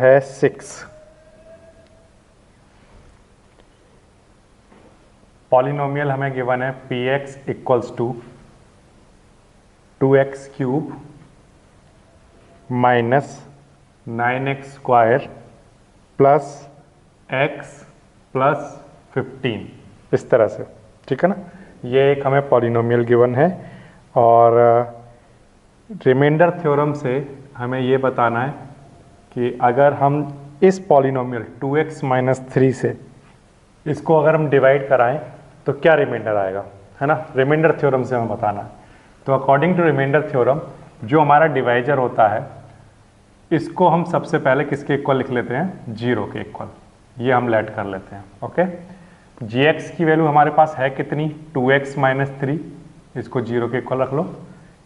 है 6। पॉलिनोमियल हमें गिवन है P x equals to 2x cube minus 9x square plus x plus 15, इस तरह से। ठीक है ना, ये एक हमें पॉलिनोमियल गिवन है। और रिमाइंडर थ्योरम से हमें ये बताना है कि अगर हम इस पॉलिनोमियल 2x माइनस 3 से इसको अगर हम डिवाइड कराएं तो क्या रिमाइंडर आएगा, है ना। रिमाइंडर थ्योरम से हमें बताना है। तो अकॉर्डिंग टू रिमाइंडर थ्योरम जो हमारा डिवाइजर होता है इसको हम सबसे पहले किसके इक्वल लिख लेते हैं, 0 के इक्वल। ये हम लेट कर लेते हैं। ओके, gx की वैल्यू हमारे पास है कितनी, 2x माइनस 3, इसको 0 के इक्वल रख लो।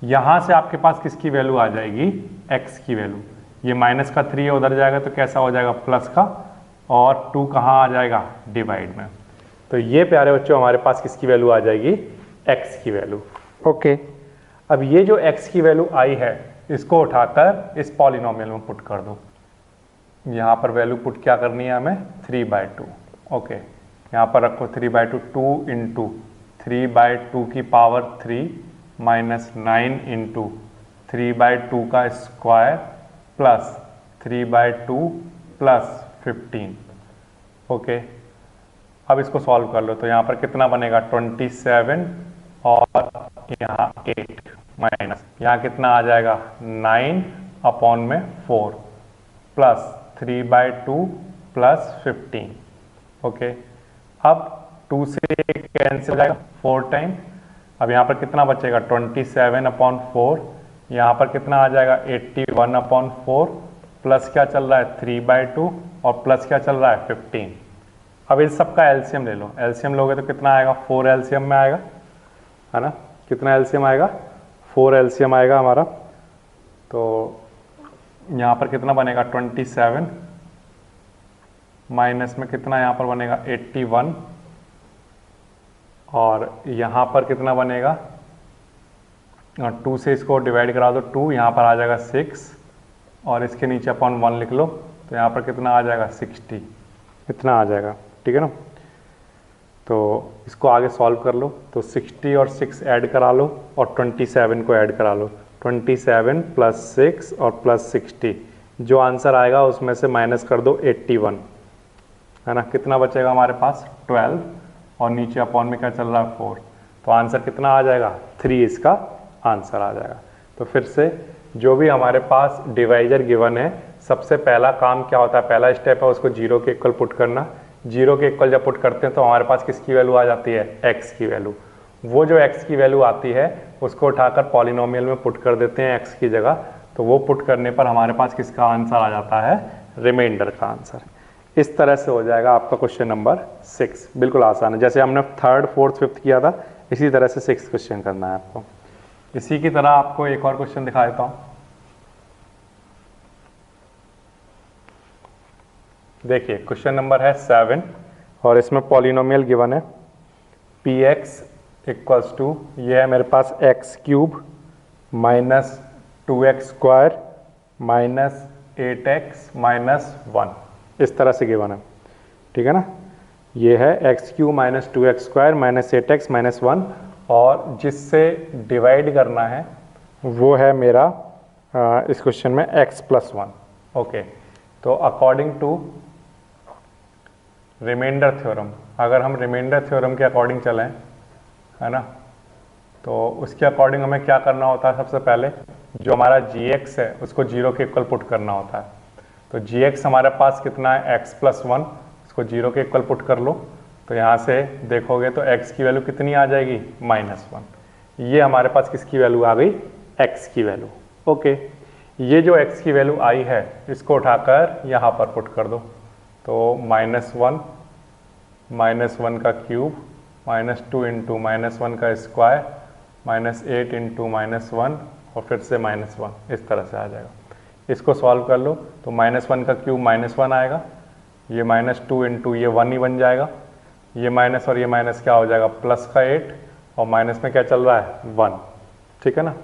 यहाँ से आपके पास किसकी वैल्यू आ जाएगी, x की वैल्यू। ये माइनस का 3 है, उधर जाएगा तो कैसा हो जाएगा, प्लस का, और 2 कहाँ आ जाएगा, डिवाइड में। तो ये प्यारे बच्चों हमारे पास किसकी वैल्यू आ जाएगी, x की वैल्यू। ओके, अब ये जो x की वैल्यू आई है इसको उठाकर इस पॉलिनोमियल में पुट कर दो। यहाँ पर वैल्यू पुट क्या करनी है हमें, 3/2। ओके, यहाँ पर रखो 3/2, 2 इंटू 3/2 की पावर 3 माइनस 9 इंटू 3/2 का स्क्वायर प्लस 3/2 प्लस 15। ओके, अब इसको सॉल्व कर लो तो यहाँ पर कितना बनेगा, 27 और यहाँ 8 माइनस यहाँ कितना आ जाएगा, 9/4 प्लस 3/2 प्लस 15। ओके, अब 2 से कैंसिल हो जाएगा 4 टाइम। अब यहाँ पर कितना बचेगा, 27/4, यहाँ पर कितना आ जाएगा, 81/4 प्लस क्या चल रहा है, 3/2 और प्लस क्या चल रहा है, 15। अब इस सब का एलसीएम ले लो। एलसीएम लोगे तो कितना आएगा, 4 एलसीएम में आएगा, है ना। कितना एलसीएम आएगा, 4 एलसीएम आएगा हमारा। तो यहाँ पर कितना बनेगा, 27 माइनस में कितना यहाँ पर बनेगा, 81, और यहाँ पर कितना बनेगा, 2 से इसको डिवाइड करा दो, 2 यहाँ पर आ जाएगा 6, और इसके नीचे अपॉन 1 लिख लो तो यहाँ पर कितना आ जाएगा, 60, इतना आ जाएगा। ठीक है ना। तो इसको आगे सॉल्व कर लो तो 60 और 6 ऐड करा लो और 27 को ऐड करा लो। 27 प्लस 6 और प्लस 60, जो आंसर आएगा उसमें से माइनस कर दो 81, है ना। कितना बचेगा हमारे पास, 12, और नीचे अपॉन में क्या चल रहा है, 4। तो आंसर कितना आ जाएगा, 3 इसका आंसर आ जाएगा। तो फिर से जो भी हमारे पास डिवाइजर गिवन है, सबसे पहला काम क्या होता है, पहला स्टेप है उसको 0 के इक्वल पुट करना। 0 के इक्वल जब पुट करते हैं तो हमारे पास किसकी वैल्यू आ जाती है, x की वैल्यू। वो जो x की वैल्यू आती है उसको उठाकर पॉलिनोमियल में पुट कर देते हैं x की जगह। तो वो पुट करने पर हमारे पास किसका आंसर आ जाता है, रिमाइंडर का आंसर। इस तरह से हो जाएगा आपका क्वेश्चन नंबर 6। बिल्कुल आसान है, जैसे हमने 3rd 4th 5th किया था इसी तरह से 6th क्वेश्चन करना है आपको। इसी की तरह आपको एक और क्वेश्चन दिखा देता हूँ। देखिए क्वेश्चन नंबर है 7 और इसमें पॉलिनोमियल गिवन है पी एक्स इक्वल्स टू, ये है मेरे पास x cube minus 2x square minus 8x minus 1, इस तरह से गिवन है। ठीक है ना, ये है x cube minus 2x square minus 8x minus 1, और जिससे डिवाइड करना है वो है मेरा इस क्वेश्चन में x प्लस 1। ओके, तो अकॉर्डिंग टू रिमाइंडर थ्योरम, अगर हम रिमाइंडर थ्योरम के अकॉर्डिंग चलें, है ना, तो उसके अकॉर्डिंग हमें क्या करना होता है, सबसे पहले जो हमारा gx है उसको 0 के इक्वल पुट करना होता है। तो gx हमारे पास कितना है, x प्लस 1, इसको 0 के इक्वल पुट कर लो तो यहाँ से देखोगे तो x की वैल्यू कितनी आ जाएगी, -1। ये हमारे पास किसकी वैल्यू आ गई, x की वैल्यू। ओके, ये जो x की वैल्यू आई है इसको उठाकर यहाँ पर पुट कर दो। तो -1 का क्यूब -2 इंटू -1 का स्क्वायर -8 इंटू -1 और फिर से -1, इस तरह से आ जाएगा। इसको सॉल्व कर लो तो -1 का क्यूब -1 आएगा, ये -2 इंटू ये 1 ही बन जाएगा, ये माइनस और ये माइनस क्या हो जाएगा, प्लस का 8, और माइनस में क्या चल रहा है, 1। ठीक है ना,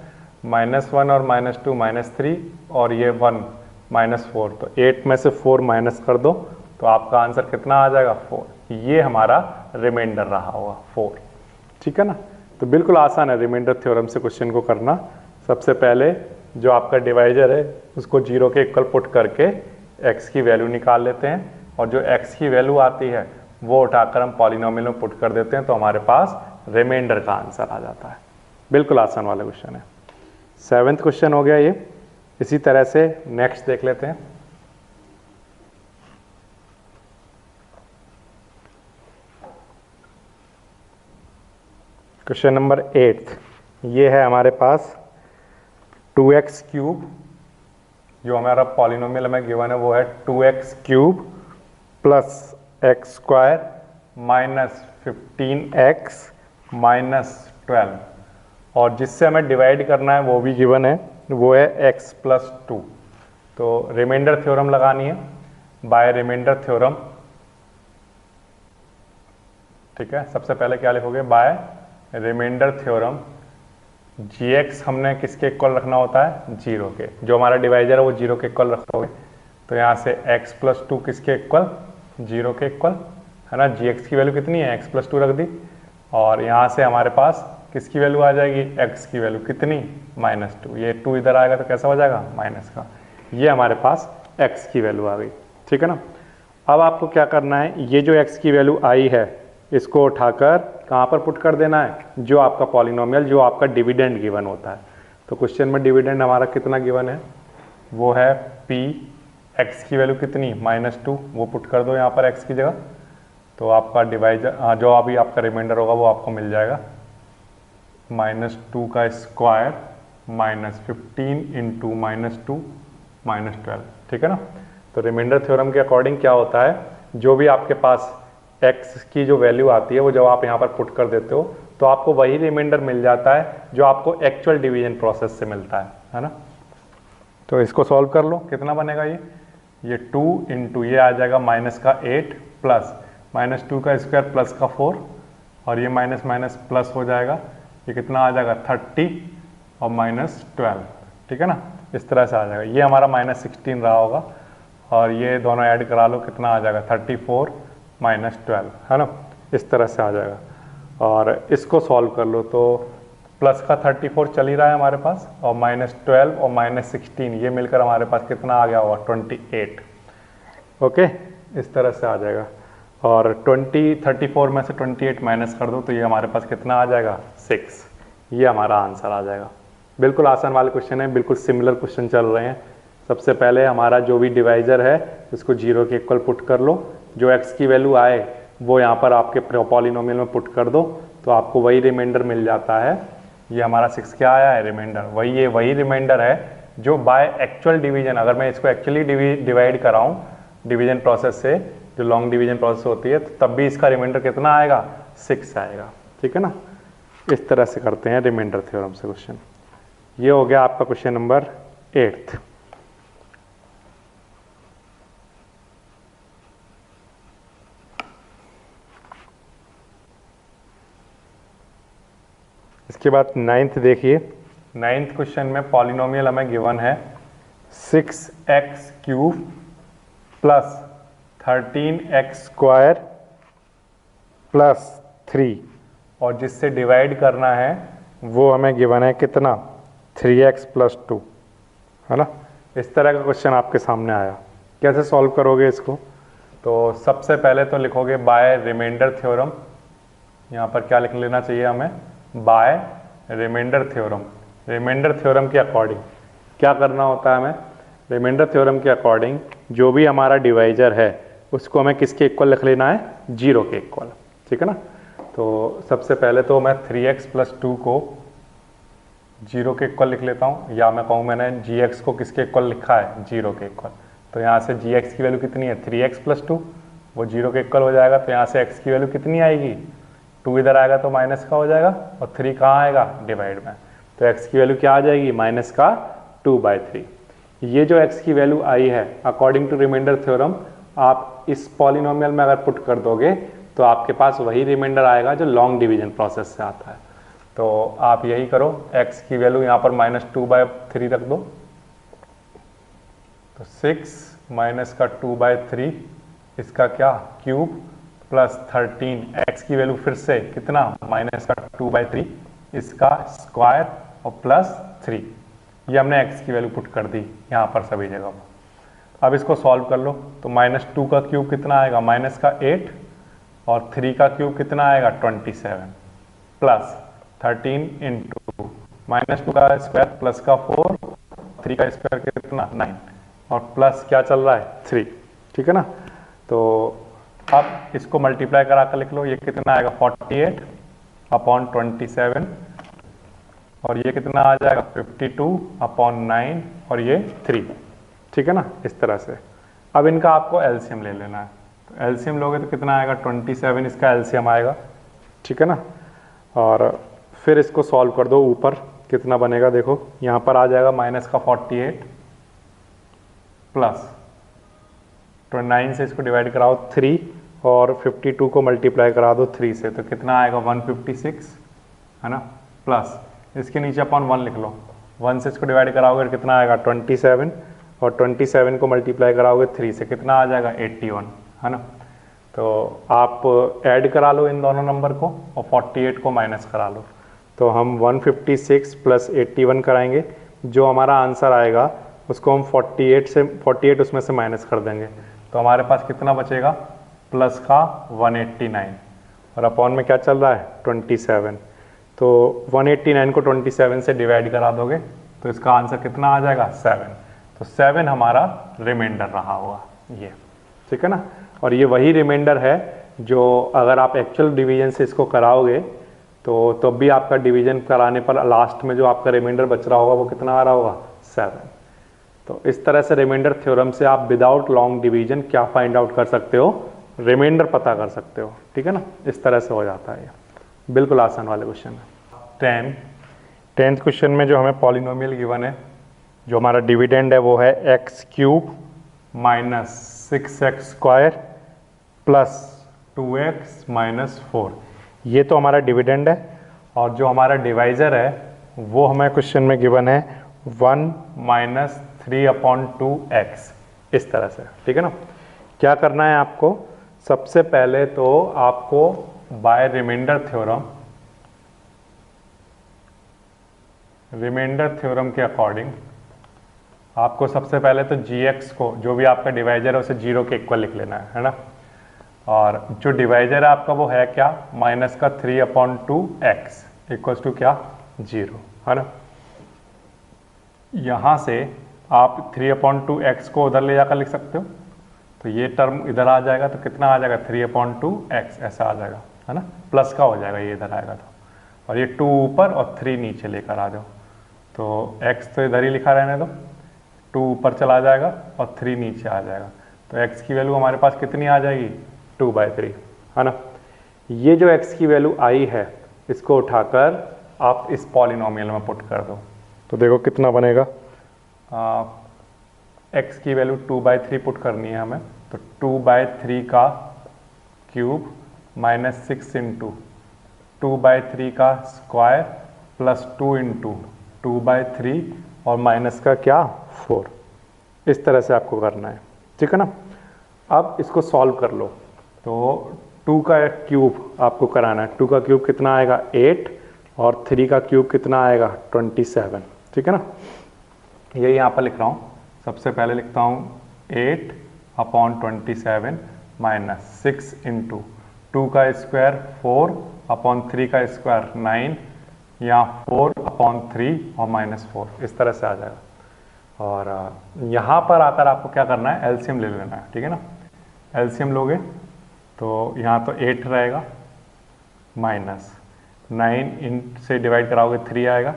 -1 और -2 -3, और ये 1 -4, तो 8 में से 4 माइनस कर दो तो आपका आंसर कितना आ जाएगा 4। ये हमारा रिमाइंडर रहा होगा 4। ठीक है ना। तो बिल्कुल आसान है रिमाइंडर थ्योरम से क्वेश्चन को करना। सबसे पहले जो आपका डिवाइजर है उसको 0 के इक्वल पुट करके x की वैल्यू निकाल लेते हैं और जो x की वैल्यू आती है वो उठाकर हम पॉलिनोमियल में पुट कर देते हैं तो हमारे पास रिमाइंडर का आंसर आ जाता है। बिल्कुल आसान वाला क्वेश्चन है। 7th क्वेश्चन हो गया ये। इसी तरह से नेक्स्ट देख लेते हैं। क्वेश्चन नंबर 8 ये है हमारे पास 2x क्यूब, जो हमारा पॉलिनोमियल हमें गिवन है वो है 2x cube plus X square minus 15x minus 12, और जिससे हमें डिवाइड करना है वो भी गिवन है, वो है x प्लस 2। तो रिमाइंडर थ्योरम लगानी है बाय रिमाइंडर थ्योरम। ठीक है, सबसे पहले क्या लिखोगे, बाय रिमाइंडर थ्योरम gx हमने किसके इक्वल रखना होता है 0 के, जो हमारा डिवाइजर है वो 0 के इक्वल रखोगे। तो यहाँ से x प्लस 2 किसके इक्वल 0 के इक्वल है ना। gx की वैल्यू कितनी है, x प्लस 2 रख दी, और यहाँ से हमारे पास किसकी वैल्यू आ जाएगी, x की वैल्यू कितनी -2। ये 2 इधर आएगा तो कैसा हो जाएगा माइनस का, ये हमारे पास x की वैल्यू आ गई। ठीक है ना। अब आपको क्या करना है, ये जो x की वैल्यू आई है इसको उठाकर कहाँ पर पुट कर देना है, जो आपका पॉलिनोमियल, जो आपका डिविडेंड गिवन होता है। तो क्वेश्चन में डिविडेंड हमारा कितना गिवन है, वो है p, x की वैल्यू कितनी -2, वो पुट कर दो यहाँ पर x की जगह। तो आपका डिवाइजर जो अभी आपका रिमाइंडर होगा वो आपको मिल जाएगा -2 का स्क्वायर -15 इंटू -2 -12। ठीक है ना। तो रिमाइंडर थ्योरम के अकॉर्डिंग क्या होता है, जो भी आपके पास x की जो वैल्यू आती है वो जब आप यहाँ पर पुट कर देते हो तो आपको वही रिमाइंडर मिल जाता है जो आपको एक्चुअल डिवीजन प्रोसेस से मिलता है ना। तो इसको सॉल्व कर लो, कितना बनेगा ये 2 इंटू ये आ जाएगा -8 प्लस -2 का स्क्वायर प्लस का 4, और ये माइनस माइनस प्लस हो जाएगा, ये कितना आ जाएगा 30 और -12। ठीक है ना, इस तरह से आ जाएगा। ये हमारा -16 रहा होगा, और ये दोनों ऐड करा लो, कितना आ जाएगा 34 -12 है ना, इस तरह से आ जाएगा। और इसको सॉल्व कर लो तो प्लस का 34 चल ही रहा है हमारे पास, और -12 और -16 ये मिलकर हमारे पास कितना आ गया होगा 28। ओके, इस तरह से आ जाएगा। और 34 में से 28 माइनस कर दो तो ये हमारे पास कितना आ जाएगा 6। ये हमारा आंसर आ जाएगा। बिल्कुल आसान वाले क्वेश्चन है, बिल्कुल सिमिलर क्वेश्चन चल रहे हैं। सबसे पहले हमारा जो भी डिवाइजर है उसको 0 के इक्वल पुट कर लो, जो x की वैल्यू आए वो यहाँ पर आपके पॉलिनोमियल में पुट कर दो तो आपको वही रिमाइंडर मिल जाता है। ये हमारा 6 क्या आया है रिमाइंडर, वही रिमाइंडर है जो बाय एक्चुअल डिवीजन, अगर मैं इसको एक्चुअली डिवाइड कराऊँ डिवीजन प्रोसेस से, जो लॉन्ग डिवीजन प्रोसेस होती है, तो तब भी इसका रिमाइंडर कितना आएगा 6 आएगा। ठीक है ना, इस तरह से करते हैं रिमाइंडर थ्योरम से क्वेश्चन। ये हो गया आपका क्वेश्चन नंबर 8। इसके बाद 9th देखिए। 9th क्वेश्चन में पॉलिनोमियल हमें गिवन है 6x cube plus 13x square plus 3, और जिससे डिवाइड करना है वो हमें गिवन है कितना 3x प्लस 2 है ना। इस तरह का क्वेश्चन आपके सामने आया, कैसे सॉल्व करोगे इसको। तो सबसे पहले तो लिखोगे बाय रिमाइंडर थ्योरम। यहाँ पर क्या लिख लेना चाहिए हमें, by remainder theorem. Remainder theorem के अकॉर्डिंग क्या करना होता है हमें, रिमाइंडर थ्योरम के अकॉर्डिंग जो भी हमारा डिवाइजर है उसको हमें किसके इक्वल लिख लेना है 0 के इक्वल। ठीक है ना। तो सबसे पहले तो मैं 3x प्लस 2 को 0 के इक्वल लिख लेता हूँ, या मैं कहूँ मैंने gx को किसके इक्वल लिखा है 0 के इक्वल। तो यहाँ से gx की वैल्यू कितनी है 3x प्लस 2, वो 0 के इक्वल हो जाएगा। तो यहाँ से x की वैल्यू कितनी आएगी, 2 इधर आएगा तो माइनस का हो जाएगा, और 3 कहाँ आएगा डिवाइड में, तो x की वैल्यू क्या आ जाएगी माइनस का 2/3। ये जो x की वैल्यू आई है अकॉर्डिंग टू रिमाइंडर थ्योरम, आप इस पॉलिनोमियल में अगर पुट कर दोगे तो आपके पास वही रिमाइंडर आएगा जो लॉन्ग डिवीजन प्रोसेस से आता है। तो आप यही करो, x की वैल्यू यहाँ पर -2/3 रख दो, तो 6 माइनस का 2/3 इसका क्या क्यूब प्लस 13 x की वैल्यू फिर से कितना माइनस का 2/3 इसका स्क्वायर और प्लस 3, ये हमने x की वैल्यू पुट कर दी यहाँ पर सभी जगह। अब इसको सॉल्व कर लो तो -2 का क्यूब कितना आएगा माइनस का 8 और 3 का क्यूब कितना आएगा 27 प्लस 13 इंटू -2 का स्क्वायर प्लस का 4, 3 का स्क्वायर कितना 9 और प्लस क्या चल रहा है 3, ठीक है ना। तो अब इसको मल्टीप्लाई करा कर लिख लो, ये कितना आएगा 48 अपॉन 27 और ये कितना आ जाएगा 52 अपॉन 9 और ये 3, ठीक है ना, इस तरह से। अब इनका आपको एलसीएम ले लेना है, तो एलसीएम लोगे तो कितना आएगा 27 इसका एलसीएम आएगा, ठीक है ना। और फिर इसको सॉल्व कर दो, ऊपर कितना बनेगा देखो, यहाँ पर आ जाएगा माइनस का 48 प्लस 9 से इसको डिवाइड कराओ 3 और 52 को मल्टीप्लाई करा दो 3 से, तो कितना आएगा 156 है ना, प्लस इसके नीचे अपॉन 1 लिख लो, 1 से इसको डिवाइड कराओगे कितना आएगा 27 और 27 को मल्टीप्लाई कराओगे 3 से कितना आ जाएगा 81 है ना। तो आप ऐड करा लो इन दोनों नंबर को और 48 को माइनस करा लो, तो हम 156 प्लस 81 कराएंगे, जो हमारा आंसर आएगा उसको हम 48 उसमें से माइनस कर देंगे, तो हमारे पास कितना बचेगा प्लस का 189 और अपॉन में क्या चल रहा है 27, तो 189 को 27 से डिवाइड करा दोगे तो इसका आंसर कितना आ जाएगा 7, तो 7 हमारा रिमाइंडर रहा होगा ये, ठीक है ना। और ये वही रिमाइंडर है जो अगर आप एक्चुअल डिवीजन से इसको कराओगे तो तब भी आपका डिवीजन कराने पर लास्ट में जो आपका रिमाइंडर बच रहा होगा वो कितना आ रहा होगा 7। तो इस तरह से रिमाइंडर थ्योरम से आप विदाउट लॉन्ग डिवीजन क्या फाइंड आउट कर सकते हो, रिमाइंडर पता कर सकते हो, ठीक है ना, इस तरह से हो जाता है ये, बिल्कुल आसान वाले क्वेश्चन है। 10th क्वेश्चन में जो हमें पॉलिनोमियल गिवन है, जो हमारा डिविडेंड है वो है x³ minus 6x square plus 2x minus 4, ये तो हमारा डिविडेंड है। और जो हमारा डिवाइज़र है वो हमें क्वेश्चन में गिवन है 1 माइनस 3/2x, इस तरह से, ठीक है ना। क्या करना है आपको, सबसे पहले तो आपको बाय रिमाइंडर थ्योरम के अकॉर्डिंग आपको सबसे पहले तो gx को, जो भी आपका डिवाइजर है उसे 0 के इक्वल लिख लेना है ना। और जो डिवाइजर है आपका वो है क्या माइनस का 3/2x इक्वल्स टू क्या 0 है ना। यहाँ से आप 3/2x को उधर ले जाकर लिख सकते हो, तो ये टर्म इधर आ जाएगा तो कितना आ जाएगा 3/2x ऐसा आ जाएगा है ना, प्लस का हो जाएगा ये इधर आएगा तो, और ये 2 ऊपर और 3 नीचे लेकर आ जाओ, तो x तो इधर ही लिखा रहने दो, 2 ऊपर चला जाएगा और 3 नीचे आ जाएगा, तो x की वैल्यू हमारे पास कितनी आ जाएगी 2/3 है ना। ये जो x की वैल्यू आई है इसको उठाकर आप इस पॉलिनोमियल में पुट कर दो, तो देखो कितना बनेगा, x की वैल्यू 2/3 पुट करनी है हमें, तो 2/3 का क्यूब माइनस 6 इंटू 2/3 का स्क्वायर प्लस 2 इंटू 2/3 और माइनस का क्या 4, इस तरह से आपको करना है, ठीक है ना। अब इसको सॉल्व कर लो, तो 2 का क्यूब आपको कराना है, 2 का क्यूब कितना आएगा 8 और 3 का क्यूब कितना आएगा 27, ठीक है ना। ये यहाँ पर लिख रहा हूँ, सबसे पहले लिखता हूँ 8/27 माइनस 6 इंटू 2 का स्क्वायर 4/3 का स्क्वायर 9, यहाँ 4/3 और -4, इस तरह से आ जाएगा। और यहाँ पर आकर आपको क्या करना है एलसीएम ले लेना है, ठीक है ना। एलसीएम लोगे तो यहाँ तो 8 रहेगा माइनस 9 इन से डिवाइड कराओगे 3 आएगा,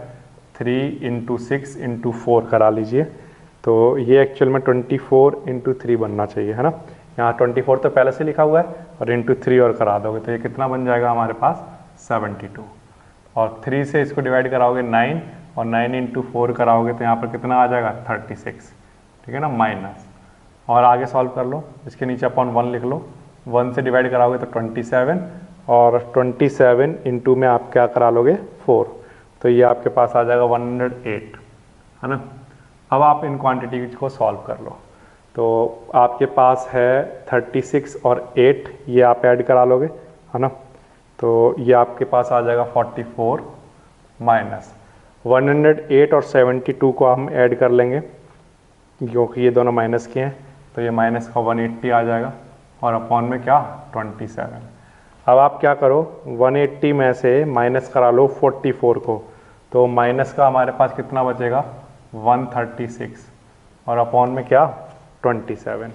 3 इंटू 6 इंटू 4 करा लीजिए, तो ये एक्चुअल में 24 इंटू 3 बनना चाहिए है ना। यहाँ 24 तो पहले से लिखा हुआ है और इंटू 3 और करा दोगे तो ये कितना बन जाएगा हमारे पास 72, और 3 से इसको डिवाइड कराओगे 9 और 9 इंटू 4 कराओगे तो यहाँ पर कितना आ जाएगा 36, ठीक है ना, माइनस। और आगे सॉल्व कर लो, इसके नीचे अपॉन 1 लिख लो, 1 से डिवाइड कराओगे तो 27 और 27 इंटू में आप क्या करा लोगे 4, तो ये आपके पास आ जाएगा 108 है ना। अब आप इन क्वांटिटी को सॉल्व कर लो, तो आपके पास है 36 और 8, ये आप ऐड करा लोगे, है ना। तो ये आपके पास आ जाएगा 44 माइनस 108 और 72 को हम ऐड कर लेंगे क्योंकि ये दोनों माइनस के हैं, तो ये माइनस का 180 आ जाएगा और अपॉन में क्या 27। अब आप क्या करो, 180 में से माइनस करा लो 44 को, तो माइनस का हमारे पास कितना बचेगा 136 और अपॉन में क्या 27।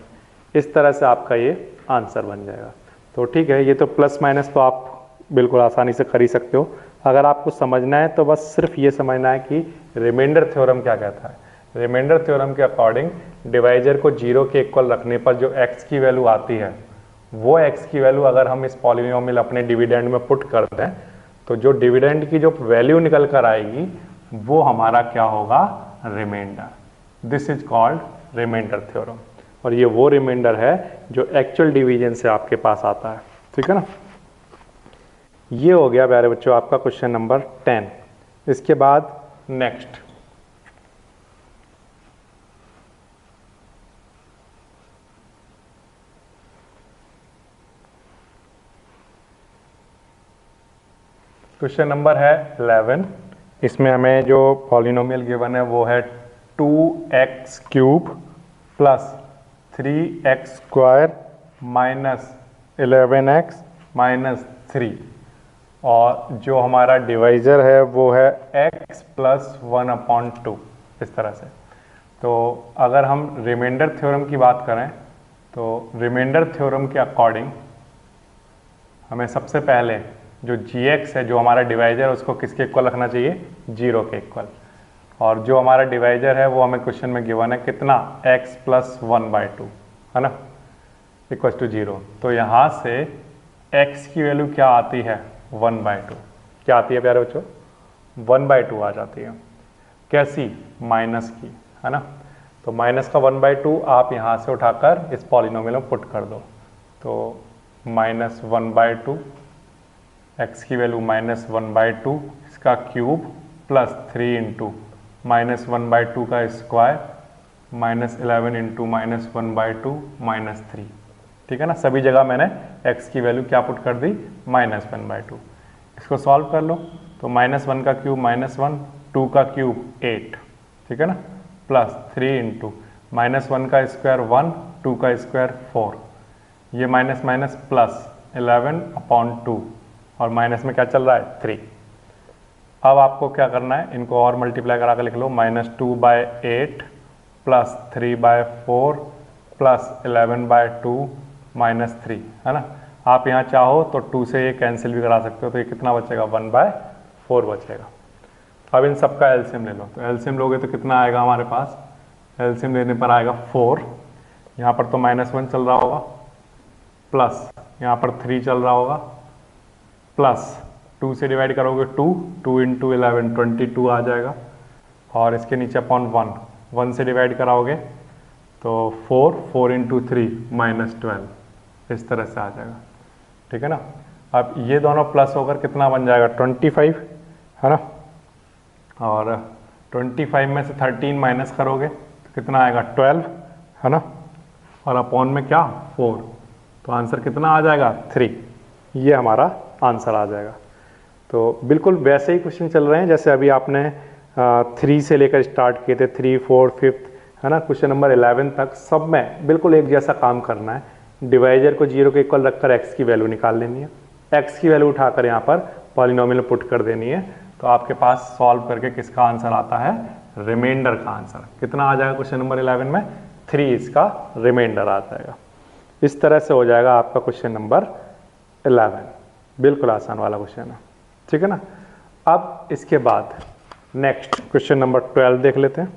इस तरह से आपका ये आंसर बन जाएगा। तो ठीक है, ये तो प्लस माइनस तो आप बिल्कुल आसानी से कर ही सकते हो। अगर आपको समझना है तो बस सिर्फ ये समझना है कि रिमाइंडर थ्योरम क्या कहता है। रिमाइंडर थ्योरम के अकॉर्डिंग डिवाइजर को 0 के इक्वल रखने पर जो x की वैल्यू आती है, वो x की वैल्यू अगर हम इस पॉलिनोमियल अपने डिविडेंड में पुट कर दें तो जो डिविडेंड की जो वैल्यू निकल कर आएगी वो हमारा क्या होगा, remainder. This is called remainder theorem. और ये वो रिमाइंडर है जो एक्चुअल डिवीजन से आपके पास आता है, ठीक है ना। ये हो गया प्यारे बच्चों आपका क्वेश्चन नंबर 10। इसके बाद नेक्स्ट क्वेश्चन नंबर है 11। इसमें हमें जो पॉलिनोमियल गिवन है वो है 2x cube plus 3x square minus 11x minus 3 और जो हमारा डिवाइजर है वो है x प्लस 1/2 इस तरह से। तो अगर हम रिमाइंडर थ्योरम की बात करें तो रिमाइंडर थ्योरम के अकॉर्डिंग हमें सबसे पहले जो gx है, जो हमारा डिवाइजर है, उसको किसके इक्वल रखना चाहिए, 0 के इक्वल। और जो हमारा डिवाइजर है वो हमें क्वेश्चन में गिवन है कितना, x प्लस 1/2, है ना, इक्वल टू 0। तो यहाँ से x की वैल्यू क्या आती है 1/2। क्या आती है प्यारे बच्चों, 1/2 आ जाती है। कैसी, माइनस की, है ना। तो माइनस का 1/2 आप यहाँ से उठाकर इस पॉलिनोमियल में पुट कर दो, तो माइनस 1/2, x की वैल्यू माइनस 1/2 इसका क्यूब प्लस 3 इंटू माइनस 1/2 का square minus 11 into minus 1/2 minus 3, ठीक है ना। सभी जगह मैंने x की वैल्यू क्या पुट कर दी, माइनस 1/2। इसको सॉल्व कर लो, तो माइनस 1 का क्यूब माइनस 1, 2 का क्यूब 8, ठीक है ना, प्लस 3 इंटू माइनस 1 का स्क्वायर 1, 2 का स्क्वायर 4, ये माइनस माइनस प्लस 11/2 और माइनस में क्या चल रहा है 3। अब आपको क्या करना है, इनको और मल्टीप्लाई करा कर लिख लो, -2/8 प्लस 3/4 प्लस 11/2 माइनस 3, है ना। आप यहाँ चाहो तो 2 से ये कैंसिल भी करा सकते हो, तो ये कितना बचेगा 1/4 बचेगा। अब इन सबका एलसीएम ले लो, तो एलसीएम लोगे तो कितना आएगा हमारे पास, एलसीएम लेने पर आएगा 4। यहाँ पर तो -1 चल रहा होगा, प्लस यहाँ पर 3 चल रहा होगा, प्लस 2 से डिवाइड करोगे 2, 2 इंटू 11 22 आ जाएगा, और इसके नीचे अपॉन 1, 1 से डिवाइड कराओगे तो 4, 4 इंटू 3 माइनस 12, इस तरह से आ जाएगा, ठीक है ना। अब ये दोनों प्लस होकर कितना बन जाएगा 25, है ना, और 25 में से 13 माइनस करोगे तो कितना आएगा 12, है ना, और अपॉन में क्या 4, तो आंसर कितना आ जाएगा 3। ये हमारा आंसर आ जाएगा। तो बिल्कुल वैसे ही क्वेश्चन चल रहे हैं जैसे अभी आपने 3 से लेकर स्टार्ट किए थे, 3, 4, 5, है ना, क्वेश्चन नंबर 11 तक सब में बिल्कुल एक जैसा काम करना है। डिवाइजर को 0 के इक्वल रखकर x की वैल्यू निकाल लेनी है, x की वैल्यू उठाकर यहाँ पर पॉलिनोमियल में पुट कर देनी है, तो आपके पास सॉल्व करके किसका आंसर आता है, रिमाइंडर का आंसर। कितना आ जाएगा क्वेश्चन नंबर 11 में, 3 इसका रिमाइंडर आ जाएगा। इस तरह से हो जाएगा आपका क्वेश्चन नंबर 11। बिल्कुल आसान वाला क्वेश्चन है, ठीक है ना। अब इसके बाद नेक्स्ट क्वेश्चन नंबर 12 देख लेते हैं।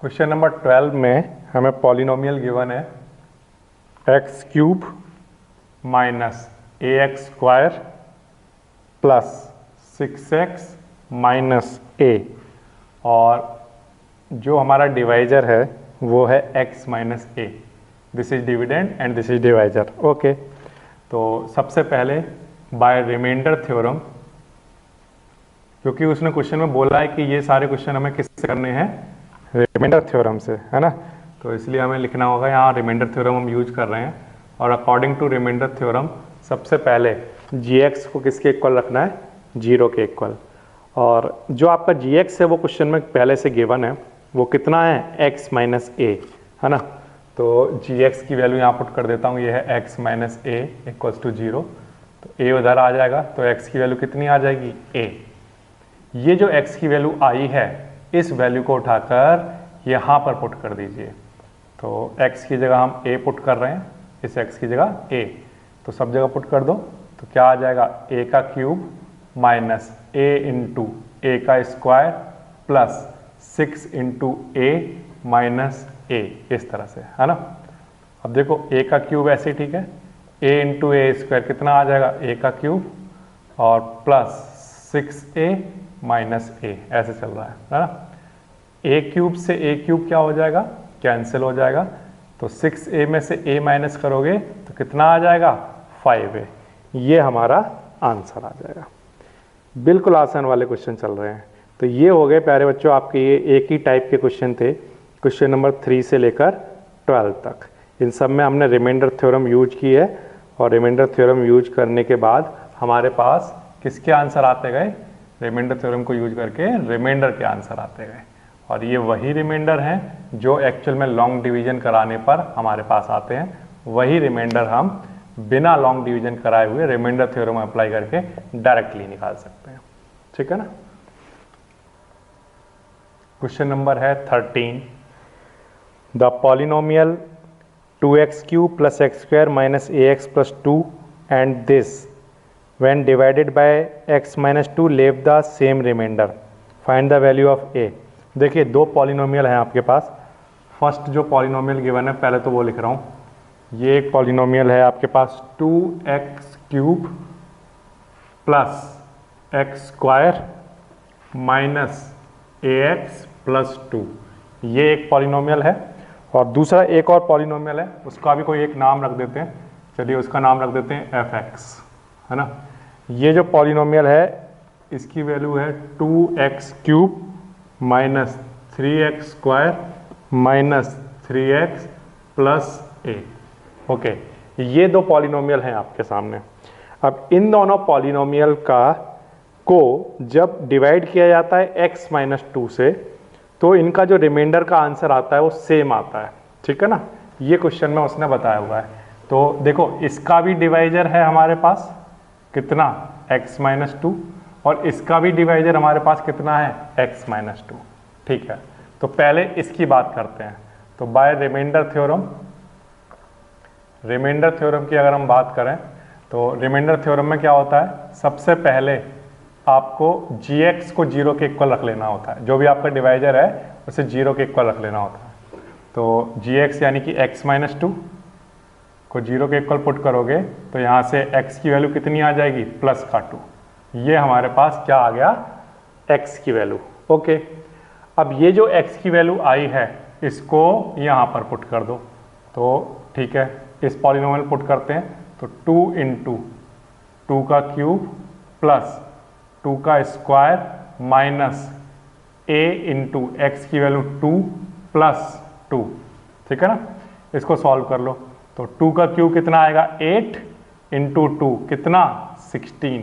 क्वेश्चन नंबर 12 में हमें पॉलिनोमियल गिवन है x cube minus ax square plus 6x minus a, और जो हमारा डिवाइजर है वो है x minus a। This is dividend and this is divisor, okay. तो सबसे पहले बाय रिमाइंडर थ्योरम क्योंकि उसने क्वेश्चन में बोला है कि ये सारे क्वेश्चन हमें किससे करने हैं, रिमाइंडर थ्योरम से, है ना। तो इसलिए हमें लिखना होगा यहाँ रिमाइंडर थ्योरम हम यूज कर रहे हैं, और अकॉर्डिंग टू रिमाइंडर थ्योरम सबसे पहले gx को किसके इक्वल रखना है, 0 के इक्वल। और जो आपका gx है वो क्वेश्चन में पहले से गिवन है, वो कितना है, x माइनस ए, है ना। तो gx की वैल्यू यहाँ पुट कर देता हूँ, ये है x minus a equals to 0। तो a उधर आ जाएगा, तो x की वैल्यू कितनी आ जाएगी, a। ये जो x की वैल्यू आई है, इस वैल्यू को उठाकर यहाँ पर पुट कर दीजिए। तो x की जगह हम a पुट कर रहे हैं, इस x की जगह a, तो सब जगह पुट कर दो। तो क्या आ जाएगा, a का क्यूब माइनस a इंटू ए का स्क्वायर प्लस 6 इंटू ए माइनस ए, इस तरह से, है ना। अब देखो a का क्यूब ऐसे, ठीक है, a इंटू ए स्क्वायर कितना आ जाएगा, a का क्यूब और प्लस 6a माइनस ए, ऐसे चल रहा है ना। a क्यूब से a क्यूब क्या हो जाएगा, कैंसिल हो जाएगा। तो 6a में से a माइनस करोगे तो कितना आ जाएगा, 5a। ये हमारा आंसर आ जाएगा। बिल्कुल आसान वाले क्वेश्चन चल रहे हैं। तो ये हो गए प्यारे बच्चों आपके, ये एक ही टाइप के क्वेश्चन थे, क्वेश्चन नंबर 3 से लेकर 12 तक। इन सब में हमने रिमाइंडर थ्योरम यूज की है, और रिमाइंडर थ्योरम यूज करने के बाद हमारे पास किसके आंसर आते गए, रिमाइंडर थ्योरम को यूज करके रिमाइंडर के आंसर आते गए। और ये वही रिमाइंडर हैं जो एक्चुअल में लॉन्ग डिवीजन कराने पर हमारे पास आते हैं। वही रिमाइंडर हम बिना लॉन्ग डिवीजन कराए हुए रिमाइंडर थ्योरम अप्लाई करके डायरेक्टली निकाल सकते हैं, ठीक है ना। क्वेश्चन नंबर है 13। The polynomial 2x cube plus X square minus A X plus 2 and this when divided by x minus 2 leave the same remainder, find the value of a। देखिए दो पॉलिनोमियल हैं आपके पास। फर्स्ट जो polynomial given है, पहले तो वो लिख रहा हूँ, ये एक पॉलिनोमियल है आपके पास 2x cube plus X square minus A X plus 2, ये एक पॉलिनोमियल है। और दूसरा एक और पॉलिनोमियल है, उसका भी कोई एक नाम रख देते हैं, चलिए उसका नाम रख देते हैं fx, है ना। ये जो पॉलिनोमियल है इसकी वैल्यू है 2x cube minus 3x square minus 3x plus a। Okay, ये दो पॉलिनोमियल हैं आपके सामने। अब इन दोनों पॉलिनोमियल को जब डिवाइड किया जाता है x माइनस 2 से, तो इनका जो रिमाइंडर का आंसर आता है वो सेम आता है, ठीक है ना। ये क्वेश्चन में उसने बताया हुआ है। तो देखो इसका भी डिवाइजर है हमारे पास कितना, x माइनस 2, और इसका भी डिवाइजर हमारे पास कितना है, x माइनस 2, ठीक है। तो पहले इसकी बात करते हैं। तो by remainder theorem, remainder theorem की अगर हम बात करें तो रिमाइंडर थ्योरम में क्या होता है, सबसे पहले आपको gx को 0 के इक्वल रख लेना होता है। जो भी आपका डिवाइजर है उसे 0 के इक्वल रख लेना होता है। तो gx यानी कि x माइनस 2 को 0 के इक्वल पुट करोगे तो यहाँ से x की वैल्यू कितनी आ जाएगी, प्लस का 2। ये हमारे पास क्या आ गया, x की वैल्यू। ओके, अब ये जो x की वैल्यू आई है इसको यहाँ पर पुट कर दो। तो ठीक है, इस पॉलिनोमियल पुट करते हैं। तो 2 इंटू 2 का क्यूब प्लस 2 का square minus a into x की वैल्यू 2 प्लस 2, ठीक है ना। इसको सॉल्व कर लो। तो 2 का क्यूब कितना आएगा, 8 इंटू 2 कितना, 16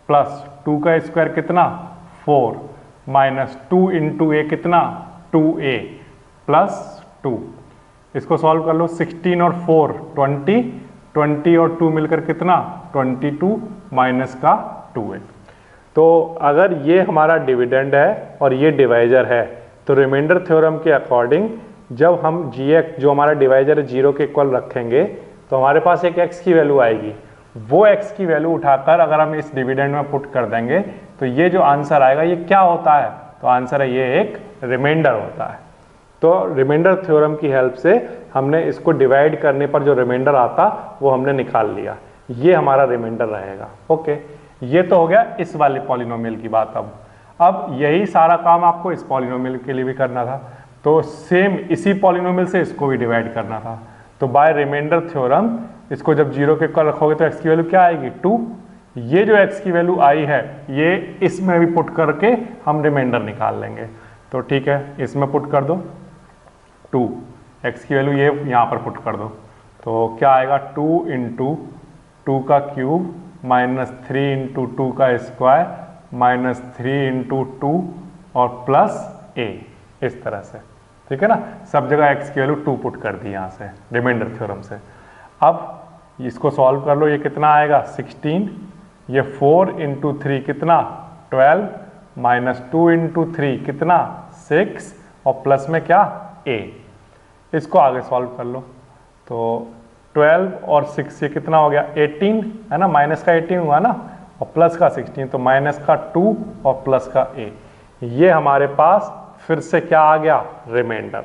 प्लस 2 का स्क्वायर कितना, 4 माइनस 2 इंटू ए कितना, 2a प्लस 2। इसको सॉल्व कर लो। 16 और 4 20, 20 और 2 मिलकर कितना, 22 माइनस का 2a। तो अगर ये हमारा डिविडेंड है और ये डिवाइजर है, तो रिमाइंडर थ्योरम के अकॉर्डिंग जब हम gx जो हमारा डिवाइजर है 0 के इक्वल रखेंगे तो हमारे पास एक x की वैल्यू आएगी। वो x की वैल्यू उठाकर अगर हम इस डिविडेंड में पुट कर देंगे तो ये जो आंसर आएगा ये क्या होता है, तो आंसर है ये एक रिमाइंडर होता है। तो रिमाइंडर थ्योरम की हेल्प से हमने इसको डिवाइड करने पर जो रिमाइंडर आता वो हमने निकाल लिया, ये हमारा रिमाइंडर रहेगा। ओके, ये तो हो गया इस वाले पॉलिनोमियल की बात। अब यही सारा काम आपको इस पॉलिनोमियल के लिए भी करना था। तो सेम इसी पॉलिनोमियल से इसको भी डिवाइड करना था। तो बाय रिमाइंडर थ्योरम इसको जब 0 के इक्वल रखोगे तो x की वैल्यू क्या आएगी, 2। ये जो x की वैल्यू आई है ये इसमें भी पुट करके हम रिमाइंडर निकाल लेंगे। तो ठीक है, इसमें पुट कर दो 2, x की वैल्यू ये यहाँ पर पुट कर दो, तो क्या आएगा 2 इंटू 2 का क्यूब माइनस 3 इंटू 2 का स्क्वायर माइनस 3 इंटू 2 और प्लस a, इस तरह से। ठीक है ना, सब जगह x की वैल्यू 2 पुट कर दी यहाँ से रिमाइंडर थ्योरम से। अब इसको सॉल्व कर लो, ये कितना आएगा 16, ये 4 इंटू 3 कितना 12 माइनस 2 इंटू 3 कितना 6 और प्लस में क्या a। इसको आगे सॉल्व कर लो, तो 12 और 6 ये कितना हो गया 18 है ना, माइनस का 18 हुआ ना और प्लस का 16, तो माइनस का 2 और प्लस का a। ये हमारे पास फिर से क्या आ गया रिमाइंडर।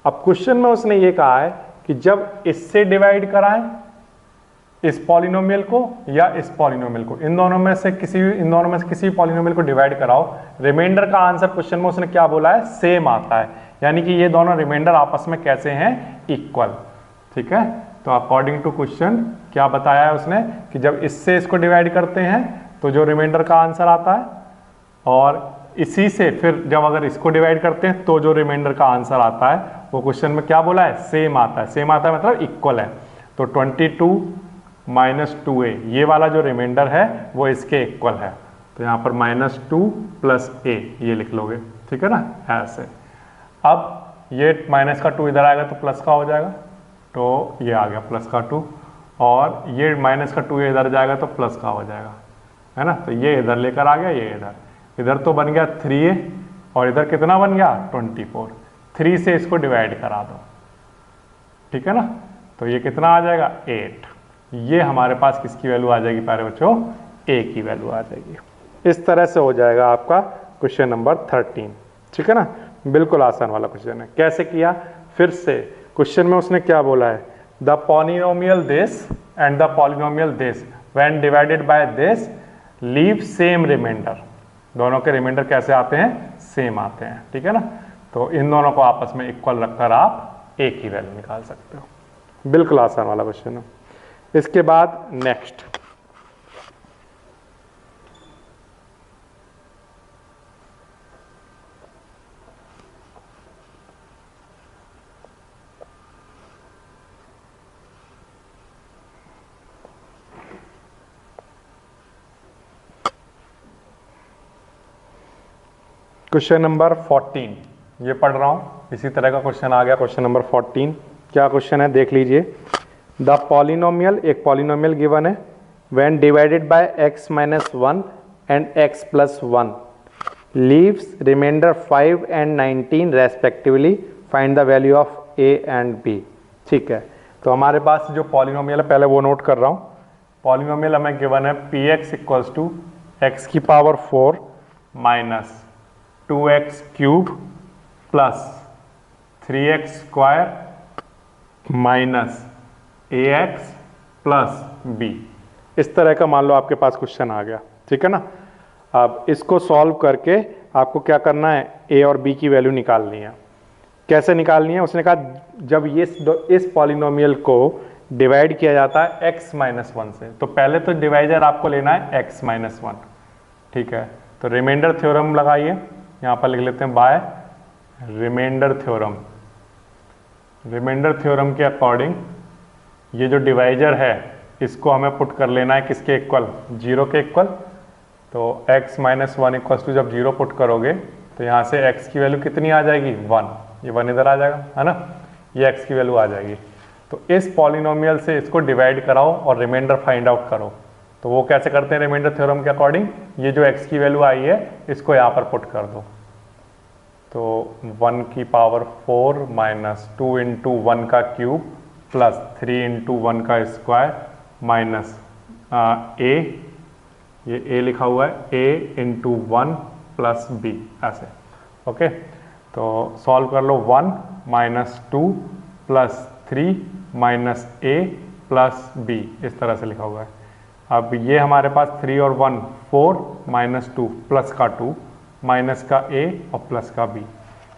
अब क्वेश्चन में उसने ये कहा है कि जब इससे डिवाइड कराएं इस पॉलिनोमियल को या इस पॉलिनोमियल को, इन दोनों में से किसी पॉलिनोमियल को डिवाइड कराओ, रिमाइंडर का आंसर क्वेश्चन में उसने क्या बोला है सेम आता है, यानी कि ये दोनों रिमाइंडर आपस में कैसे हैं इक्वल। ठीक है, तो अकॉर्डिंग टू क्वेश्चन क्या बताया है उसने कि जब इससे इसको डिवाइड करते हैं तो जो रिमाइंडर का आंसर आता है, और इसी से फिर जब अगर इसको डिवाइड करते हैं तो जो रिमाइंडर का आंसर आता है वो क्वेश्चन में क्या बोला है सेम आता है। सेम आता है मतलब इक्वल है। तो 22 माइनस 2a ये वाला जो रिमाइंडर है वो इसके इक्वल है, तो यहाँ पर -2 प्लस a ये लिख लोगे। ठीक है ना, ऐसे। अब ये माइनस का 2 इधर आएगा तो प्लस का हो जाएगा, तो ये आ गया प्लस का 2, और ये माइनस का 2 इधर जाएगा तो प्लस का हो जाएगा, है ना। तो ये इधर लेकर आ गया, ये इधर तो बन गया 3a और इधर कितना बन गया 24। 3 से इसको डिवाइड करा दो, ठीक है ना, तो ये कितना आ जाएगा 8। ये हमारे पास किसकी वैल्यू आ जाएगी प्यारे बच्चों, a की वैल्यू आ जाएगी। इस तरह से हो जाएगा आपका क्वेश्चन नंबर 13। ठीक है ना, बिल्कुल आसान वाला क्वेश्चन है। कैसे किया, फिर से क्वेश्चन में उसने क्या बोला है, the polynomial this and the polynomial this when divided by this leave same remainder. दोनों के रिमाइंडर कैसे आते हैं, सेम आते हैं। ठीक है ना, तो इन दोनों को आपस में इक्वल रखकर आप a की वैल्यू निकाल सकते हो। बिल्कुल आसान वाला क्वेश्चन है। इसके बाद नेक्स्ट, क्वेश्चन नंबर 14 ये पढ़ रहा हूँ, इसी तरह का क्वेश्चन आ गया। क्वेश्चन नंबर 14 क्या क्वेश्चन है देख लीजिए। द पॉलिनोमियल, एक पॉलिनोमियल गिवन है, when divided by x minus 1 and x plus 1 leaves remainder 5 and 19 respectively, find the value of a and b। ठीक है, तो हमारे पास जो पॉलिनोमियल है पहले वो नोट कर रहा हूँ। पॉलिनोमियल हमें गिवन है px इक्वल्स टू x की power 4 minus 2x cube plus 3x square minus ax plus b। इस तरह का मान लो आपके पास क्वेश्चन आ गया। ठीक है ना, अब इसको सॉल्व करके आपको क्या करना है, a और b की वैल्यू निकालनी है। कैसे निकालनी है, उसने कहा जब ये इस पॉलिनोमियल को डिवाइड किया जाता है x माइनस 1 से, तो पहले तो डिवाइजर आपको लेना है x माइनस 1। ठीक है, तो रिमाइंडर थ्योरम लगाइए, यहाँ पर लिख लेते हैं by remainder theorem. Remainder theorem के अकॉर्डिंग ये जो डिवाइजर है इसको हमें पुट कर लेना है किसके इक्वल, 0 के इक्वल। तो x माइनस 1 इक्वल टू जब 0 पुट करोगे तो यहाँ से x की वैल्यू कितनी आ जाएगी 1, ये 1 इधर आ जाएगा, है ना, ये x की वैल्यू आ जाएगी। तो इस पॉलिनोमियल से इसको डिवाइड कराओ और रिमाइंडर फाइंड आउट करो। तो वो कैसे करते हैं रिमाइंडर थ्योरम के अकॉर्डिंग, ये जो x की वैल्यू आई है इसको यहाँ पर पुट कर दो। तो 1 की पावर 4 माइनस 2 इंटू 1 का क्यूब प्लस 3 इंटू 1 का स्क्वायर माइनस a, ये a लिखा हुआ है, a इंटू 1 प्लस b, ऐसे। ओके, तो सॉल्व कर लो। 1 minus 2 plus 3 minus a plus b, इस तरह से लिखा हुआ है। अब ये हमारे पास 3 और 1 4 माइनस 2 प्लस का 2 माइनस का a और प्लस का b।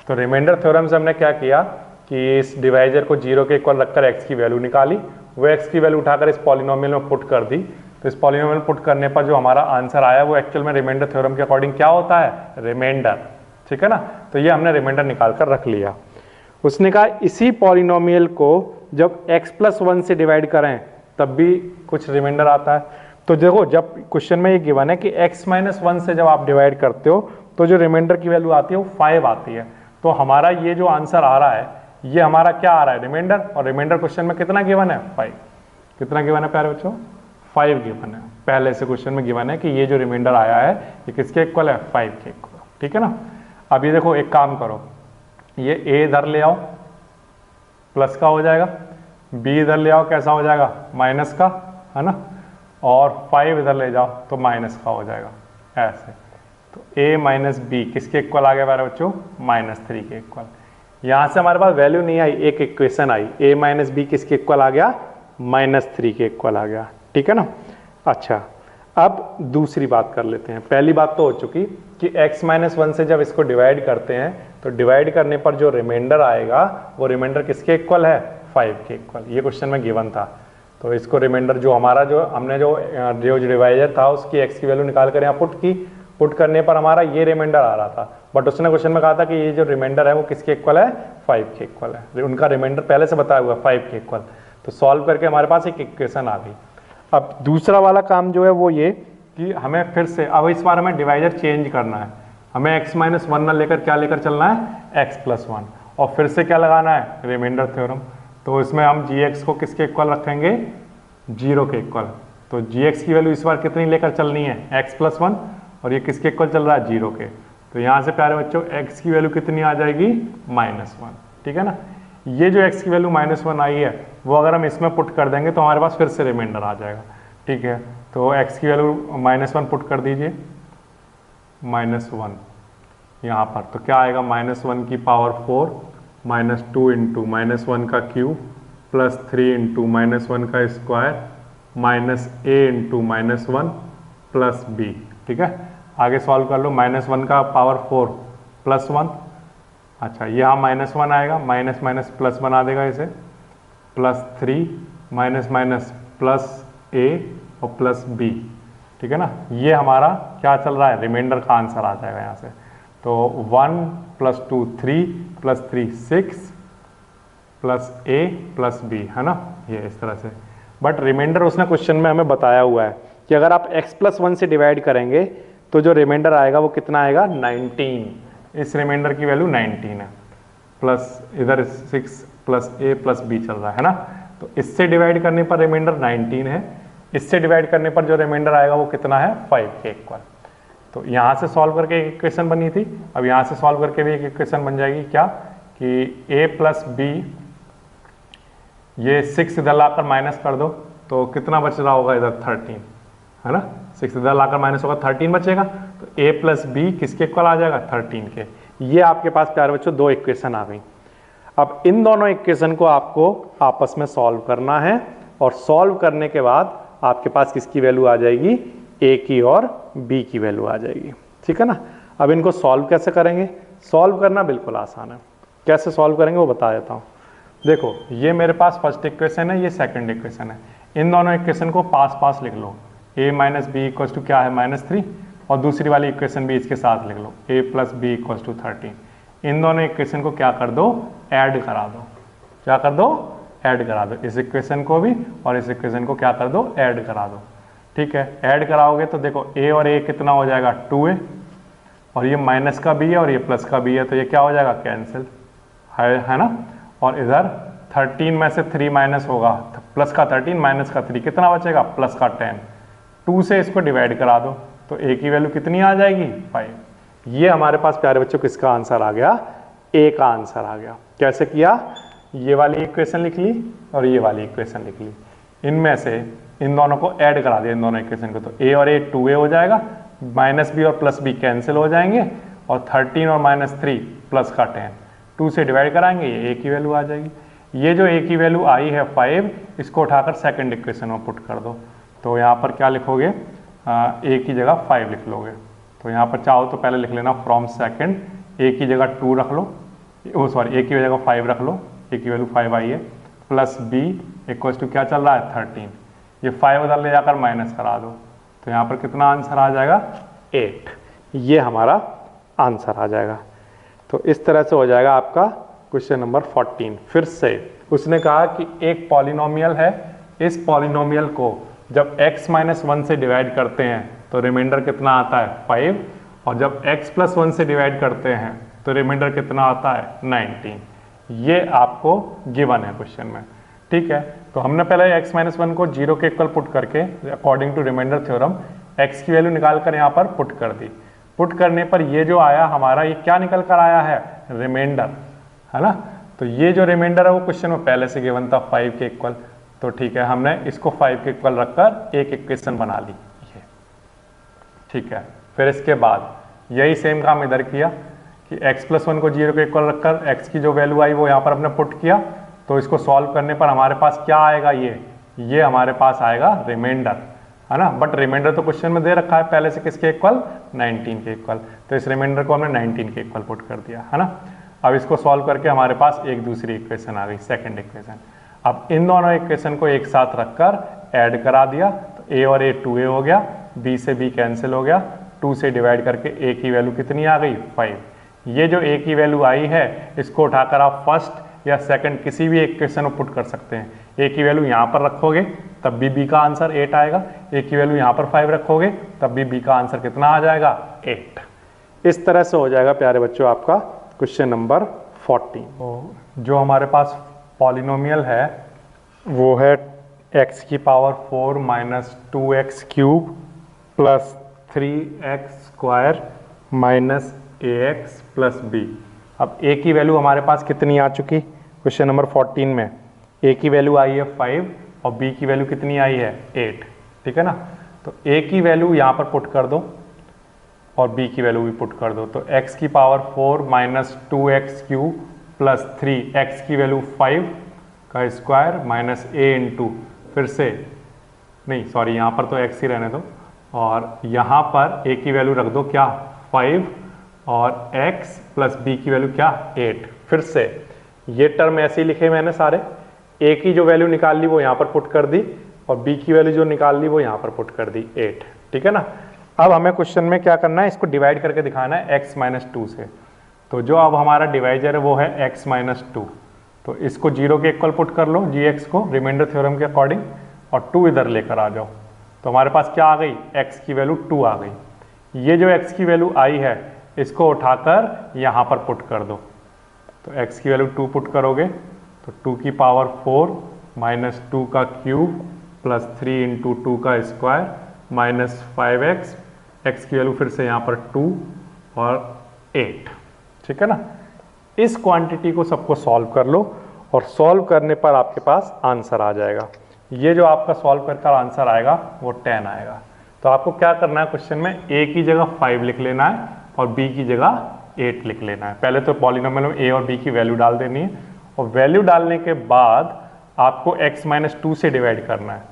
तो रिमाइंडर थ्योरम से हमने क्या किया कि इस डिवाइजर को 0 के इक्वल रखकर x की वैल्यू निकाली, वो x की वैल्यू उठाकर इस पॉलिनोमियल में पुट कर दी, तो इस पॉलिनोमियल पुट करने पर जो हमारा आंसर आया वो एक्चुअल में रिमाइंडर थ्योरम के अकॉर्डिंग क्या होता है, रिमाइंडर। ठीक है ना, तो ये हमने रिमाइंडर निकाल कर रख लिया। उसने कहा इसी पॉलिनोमियल को जब x+1 से डिवाइड करें तब भी कुछ रिमाइंडर आता है। तो देखो जब क्वेश्चन में ये गिवन है कि x-1 से जब आप डिवाइड करते हो तो जो रिमाइंडर की वैल्यू आती है वो 5 आती है। तो हमारा ये जो आंसर आ रहा है ये हमारा क्या आ रहा है, रिमाइंडर। और रिमाइंडर क्वेश्चन में कितना गिवन है, 5। कितना गिवन है प्यारे बच्चों, 5 गिवन है। पहले से क्वेश्चन में गिवन है कि ये जो रिमाइंडर आया है ये किसके इक्वल है, 5 के इक्वल। ठीक है ना। अब ये देखो एक काम करो, ये a इधर ले आओ प्लस का हो जाएगा, b इधर ले आओ कैसा हो जाएगा, माइनस का, है ना, और 5 इधर ले जाओ तो माइनस का हो जाएगा ऐसे। तो a माइनस बी किसके इक्वल आ गया मेरे बच्चों, -3 के इक्वल। यहाँ से हमारे पास वैल्यू नहीं आई, एक इक्वेशन आई, a माइनस बी किसके इक्वल आ गया, -3 के इक्वल आ गया। ठीक है ना। अच्छा अब दूसरी बात कर लेते हैं। पहली बात तो हो चुकी कि x-1 से जब इसको डिवाइड करते हैं तो डिवाइड करने पर जो रिमाइंडर आएगा वो रिमाइंडर किसके इक्वल है, 5 के इक्वल। ये क्वेश्चन में गिवन था। तो इसको रिमाइंडर जो हमारा जो हमने जो डिवाइजर था उसकी x की वैल्यू निकाल कर यहाँ पुट की, पुट करने पर हमारा ये रिमाइंडर आ रहा था। बट उसने क्वेश्चन में कहा था कि ये जो रिमाइंडर है वो किसके इक्वल है, 5 के इक्वल है। उनका रिमाइंडर पहले से बताया हुआ 5 के इक्वल। तो सॉल्व करके हमारे पास एक इक्वेशन आ गई। अब दूसरा वाला काम जो है वो ये कि हमें फिर से अब इस बार हमें डिवाइजर चेंज करना है। हमें x-1 ना लेकर क्या लेकर चलना है, x+1, और फिर से क्या लगाना है, रिमाइंडर थ्योरम। तो इसमें हम gx को किसके इक्वल रखेंगे, 0 के इक्वल। तो gx की वैल्यू इस बार कितनी लेकर चलनी है, x+1, और ये किसके इक्वल चल रहा है, 0 के। तो यहाँ से प्यारे बच्चों x की वैल्यू कितनी आ जाएगी, -1। ठीक है ना। ये जो x की वैल्यू -1 आई है वो अगर हम इसमें पुट कर देंगे तो हमारे पास फिर से रिमाइंडर आ जाएगा। ठीक है, तो x की वैल्यू -1 पुट कर दीजिए, -1 यहाँ पर। तो क्या आएगा, -1 की पावर 4 -2 इंटू -1 का क्यूब प्लस 3 इंटू -1 का square -a into -1 plus b। ठीक है, आगे सॉल्व कर लो। -1 का पावर 4 +1, अच्छा यहाँ -1 आएगा, माइनस माइनस प्लस बना देगा इसे, +3 माइनस प्लस a और प्लस b। ठीक है ना। ये हमारा क्या चल रहा है, रिमाइंडर का आंसर आ जाएगा यहाँ से। तो 1 + 2 3 + 3 6 प्लस a प्लस b, है ना, ये इस तरह से। बट रिमाइंडर उसने क्वेश्चन में हमें बताया हुआ है कि अगर आप x+1 से डिवाइड करेंगे तो जो रिमाइंडर आएगा वो कितना आएगा, 19। इस रिमाइंडर की वैल्यू 19 है, प्लस इधर 6 + a + b चल रहा है ना। तो इससे डिवाइड करने पर रिमाइंडर 19 है, इससे डिवाइड करने पर जो रिमाइंडर आएगा वो कितना है, 5 के इक्वल। तो यहाँ से सॉल्व करके एक इक्वेशन बनी थी, अब यहाँ से सॉल्व करके भी एक इक्वेशन बन जाएगी, क्या कि a + b, ये 6 इधर लाकर माइनस कर दो तो कितना बच रहा होगा इधर, 13, है ना। 6 इधर लाकर माइनस होगा, 13 बचेगा। तो a + b किसके इक्वल आ जाएगा, 13 के। ये आपके पास प्यारे बच्चों 2 इक्वेशन आ गई। अब इन दोनों इक्वेशन को आपको आपस में सॉल्व करना है, और सॉल्व करने के बाद आपके पास किसकी वैल्यू आ जाएगी, a की और b की वैल्यू आ जाएगी। ठीक है ना। अब इनको सॉल्व कैसे करेंगे, सॉल्व करना बिल्कुल आसान है। कैसे सॉल्व करेंगे वो बता देता हूँ। देखो ये मेरे पास फर्स्ट इक्वेशन है, ये सेकंड इक्वेशन है। इन दोनों इक्वेशन को पास पास लिख लो, a minus b equal to क्या है, -3, और दूसरी वाली इक्वेशन भी इसके साथ लिख लो, a + b इक्वल टू 13। इन दोनों इक्वेशन को क्या कर दो, ऐड करा दो। क्या कर दो, ऐड करा दो। इस इक्वेशन को भी और इस इक्वेशन को क्या कर दो, ऐड करा दो। ठीक है, ऐड कराओगे तो देखो a और a कितना हो जाएगा, 2a, और ये माइनस का b है और ये प्लस का b है, तो ये क्या हो जाएगा, कैंसिल, है ना। और इधर 13 में से 3 माइनस होगा, प्लस का 13 माइनस का 3 कितना बचेगा, प्लस का 10। 2 से इसको डिवाइड करा दो तो a की वैल्यू कितनी आ जाएगी, 5। ये हमारे पास प्यारे बच्चों किसका आंसर आ गया, a का आंसर आ गया। कैसे किया, ये वाली इक्वेशन लिख ली और ये वाली इक्वेशन लिख ली, इनमें से इन दोनों को ऐड करा दिया, इन दोनों इक्वेशन को। तो a और a 2a हो जाएगा, -b और प्लस b कैंसिल हो जाएंगे, और 13 और -3 प्लस का 10, 2 से डिवाइड कराएंगे, ये a की वैल्यू आ जाएगी। ये जो a की वैल्यू आई है 5, इसको उठाकर सेकंड इक्वेशन में पुट कर दो। तो यहाँ पर क्या लिखोगे, a की जगह 5 लिख लोगे। तो यहाँ पर चाहो तो पहले लिख लेना फ्रॉम सेकंड, a की जगह 2 रख लो, a की जगह 5 रख लो, a की वैल्यू 5 आई है, प्लस b इक्वल्स टू क्या चल रहा है, 13। ये 5 उधर ले जाकर माइनस करा दो, तो यहाँ पर कितना आंसर आ जाएगा 8। ये हमारा आंसर आ जाएगा। तो इस तरह से हो जाएगा आपका क्वेश्चन नंबर 14। फिर से उसने कहा कि एक पॉलिनोमियल है, इस पॉलिनोमियल को जब x माइनस 1 से डिवाइड करते हैं तो रिमाइंडर कितना आता है 5, और जब x प्लस 1 से डिवाइड करते हैं तो रिमाइंडर कितना आता है 19। ये आपको गिवन है क्वेश्चन में, ठीक है। तो हमने पहले x माइनस 1 को 0 के इक्वल पुट करके according to remainder theorem x की वैल्यू निकाल कर यहाँ पर पुट कर दी। पुट करने पर ये जो आया हमारा, ये क्या निकल कर आया है, रिमाइंडर, है ना। तो ये जो रिमाइंडर है वो क्वेश्चन में पहले से गिवन था 5 के इक्वल, तो ठीक है हमने इसको 5 के इक्वल रखकर एक इक्वेशन बना ली, ये ठीक है। फिर इसके बाद यही सेम काम इधर किया कि x प्लस 1 को 0 के इक्वल रखकर x की जो वैल्यू आई वो यहाँ पर हमने पुट किया, तो इसको सॉल्व करने पर हमारे पास क्या आएगा, ये हमारे पास आएगा रिमाइंडर, है ना। बट रिमाइंडर तो क्वेश्चन में दे रखा है पहले से किसके इक्वल, 19 के इक्वल, तो इस रिमाइंडर को हमने 19 के इक्वल पुट कर दिया, है ना। अब इसको सॉल्व करके हमारे पास एक दूसरी इक्वेशन आ गई, सेकंड इक्वेशन। अब इन दोनों इक्वेशन को एक साथ रखकर ऐड करा दिया, तो a और a 2a हो गया, b से b कैंसिल हो गया, 2 से डिवाइड करके a की वैल्यू कितनी आ गई 5। ये जो a की वैल्यू आई है इसको उठाकर आप फर्स्ट या सेकंड किसी भी इक्वेशन में पुट कर सकते हैं। a की वैल्यू यहाँ पर रखोगे तब भी b का आंसर 8 आएगा, a की वैल्यू यहाँ पर 5 रखोगे तब भी b का आंसर कितना आ जाएगा 8। इस तरह से हो जाएगा प्यारे बच्चों आपका क्वेश्चन नंबर 14। तो जो हमारे पास पॉलिनोमियल है वो है x की power 4 minus 2x cube plus 3x square minus ax plus b। अब a की वैल्यू हमारे पास कितनी आ चुकी क्वेश्चन नंबर 14 में, a की वैल्यू आई है 5 और b की वैल्यू कितनी आई है 8, ठीक है ना। तो a की वैल्यू यहाँ पर पुट कर दो और b की वैल्यू भी पुट कर दो, तो x की power 4 minus 2x cube plus 3x की वैल्यू 5 का स्क्वायर माइनस a इंटू, फिर से नहीं सॉरी यहाँ पर तो x ही रहने दो, और यहाँ पर a की वैल्यू रख दो क्या 5 और x प्लस b की वैल्यू क्या 8। फिर से ये टर्म ऐसे ही लिखे मैंने सारे, a की जो वैल्यू निकाल ली वो यहाँ पर पुट कर दी और b की वैल्यू जो निकाल ली वो यहाँ पर पुट कर दी 8, ठीक है ना। अब हमें क्वेश्चन में क्या करना है, इसको डिवाइड करके दिखाना है x माइनस 2 से। तो जो अब हमारा डिवाइजर है वो है x माइनस 2, तो इसको 0 के इक्वल पुट कर लो gx को रिमाइंडर थ्योरम के अकॉर्डिंग, और 2 इधर लेकर आ जाओ, तो हमारे पास क्या आ गई, x की वैल्यू 2 आ गई। ये जो x की वैल्यू आई है इसको उठाकर यहाँ पर पुट कर दो, तो x की वैल्यू 2 पुट करोगे तो 2 की पावर 4 माइनस 2 का क्यूब प्लस 3 इंटू 2 का स्क्वायर माइनस 5x, x की वैल्यू फिर से यहाँ पर 2 और 8, ठीक है ना। इस क्वांटिटी को सबको सॉल्व कर लो और सॉल्व करने पर आपके पास आंसर आ जाएगा। ये जो आपका सॉल्व करके आंसर आएगा वो 10 आएगा। तो आपको क्या करना है, क्वेश्चन में a की जगह 5 लिख लेना है और b की जगह 8 लिख लेना है। पहले तो पॉलिनोमियल में a और b की वैल्यू डाल देनी है और वैल्यू डालने के बाद आपको x माइनस 2 से डिवाइड करना है,